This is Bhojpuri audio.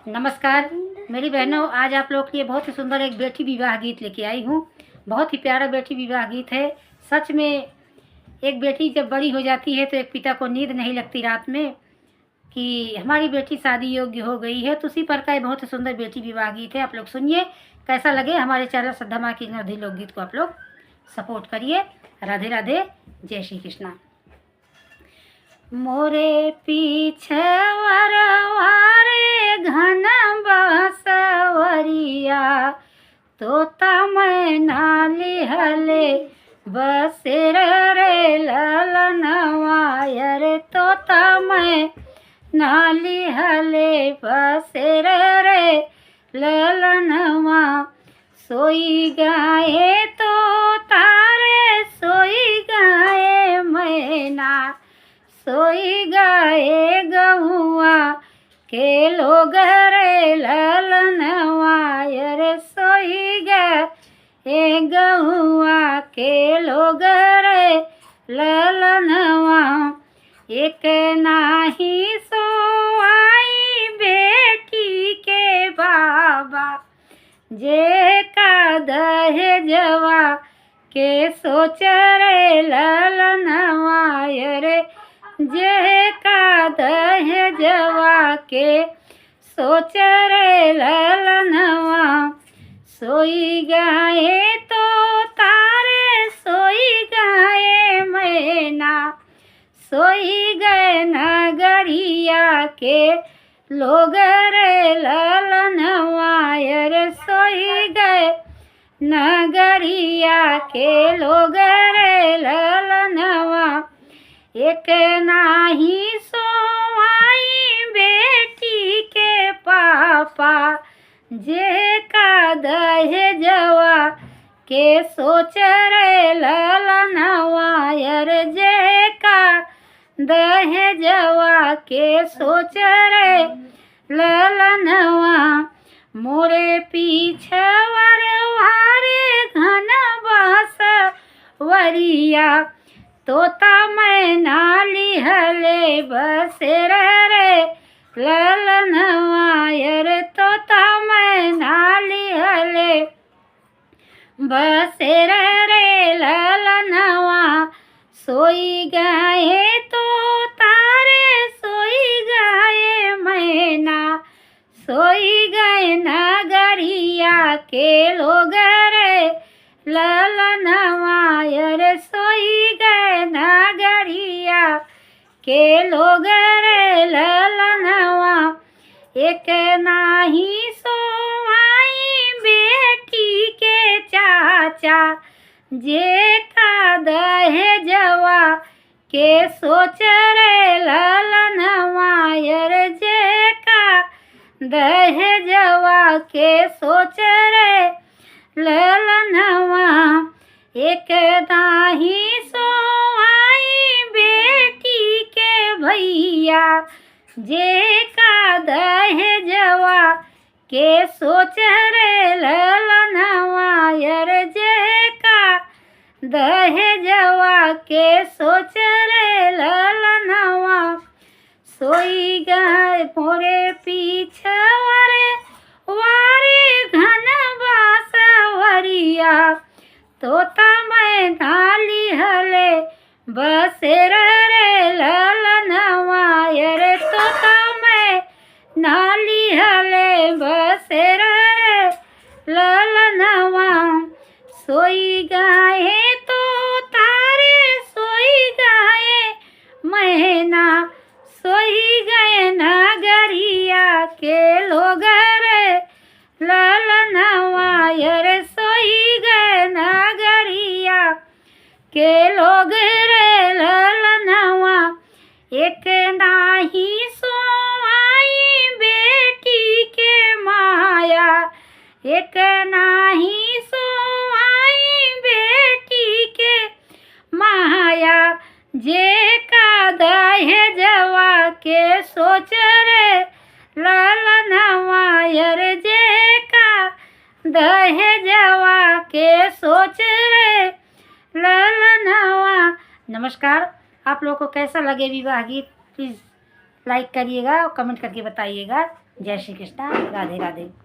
नमस्कार मेरी बहनों, आज आप लोग के लिए बहुत ही सुंदर एक बेटी विवाह गीत लेके आई हूँ। बहुत ही प्यारा बेटी विवाह गीत है। सच में एक बेटी जब बड़ी हो जाती है तो एक पिता को नींद नहीं लगती रात में कि हमारी बेटी शादी योग्य हो गई है। तो उसी पर का बहुत ही सुंदर बेटी विवाह गीत है। आप लोग सुनिए, कैसा लगे। हमारे चैनल श्रद्धा माँ की नवधी लोकगीत को आप लोग सपोर्ट करिए। राधे राधे, जय श्री कृष्णा। मोरे पीछे वरवारे घन बसवरिया, तोता मैना लिहले बसेर रे ललनवा, रे तोता मैना लिहले बसेर रे ललनवा। सोई गाए तो तारे सोई गाए मैना, सोई गाए गहुआ के लोग रे ललनवा, रे सोई गाए गहुआ के लोग रे ललनवा। एक नाही सोआई बेटी के बाबा, जे का दहेजवा के सोच रे ललनवा, रे जे का दहेजवा के सोच रे ललनवा। सोई गाए तो तारे सोई गाए मैना, सोई गए नगरिया के लोग रे ललनवा, रे सोई गए नगरिया के लोग रे ललनवा। एक नाही सोआई बेटी के पापा, जे का दहेजवा के सोच रे ललनवा, रे जे का दहेजवा के सोच रे ललनवा। मोरे पीछे वरवारे घन बसवरिया, तोता मैना लिहले बसेर रे ललनवा, रे तोता मैना लिहले बसेर रे ललनवा। सोई गाए तो तारे सोई गाए मैना, सोई गए नगरिया के लोग रे ललनवा, रे सोई गए नगरिया के लोग रे ललनवा। एक नाही सोआई बेटी के चाचा, जे का दहेजवा के सोच रे ललनवा, रे जे का दहेजवा के सोच रे ललनवा। एक नाही सोआई बेटी के भैया, जे का दहेजवा के सोच रे ललनवा, रे जे का दहेजवा के सोच रे ललनवा। सोई गाए मोरे पीछे वारे घन बासवरिया, तोता मैना लिहले बसेर रे ललनवा, रे तोता मैना लिहले बसेर रे ललनवा। सोई गाए तो तारे सोई गाए मैना, सोई गए नगरिया के लोग रे ललनवा, रे सोई गए नगरिया के लोग रे ललनवा। एक नाही सोआई बेटी के माया, एक नाही सोआई बेटी के माया, जे का दहेजवा के सोच रे ललनवा, रे जे का दहेजवा के सोच रे ललनवा। नमस्कार। आप लोगों को कैसा लगे विवाह गीत, प्लीज़ लाइक करिएगा और कमेंट करके बताइएगा। जय श्री कृष्णा, राधे राधे।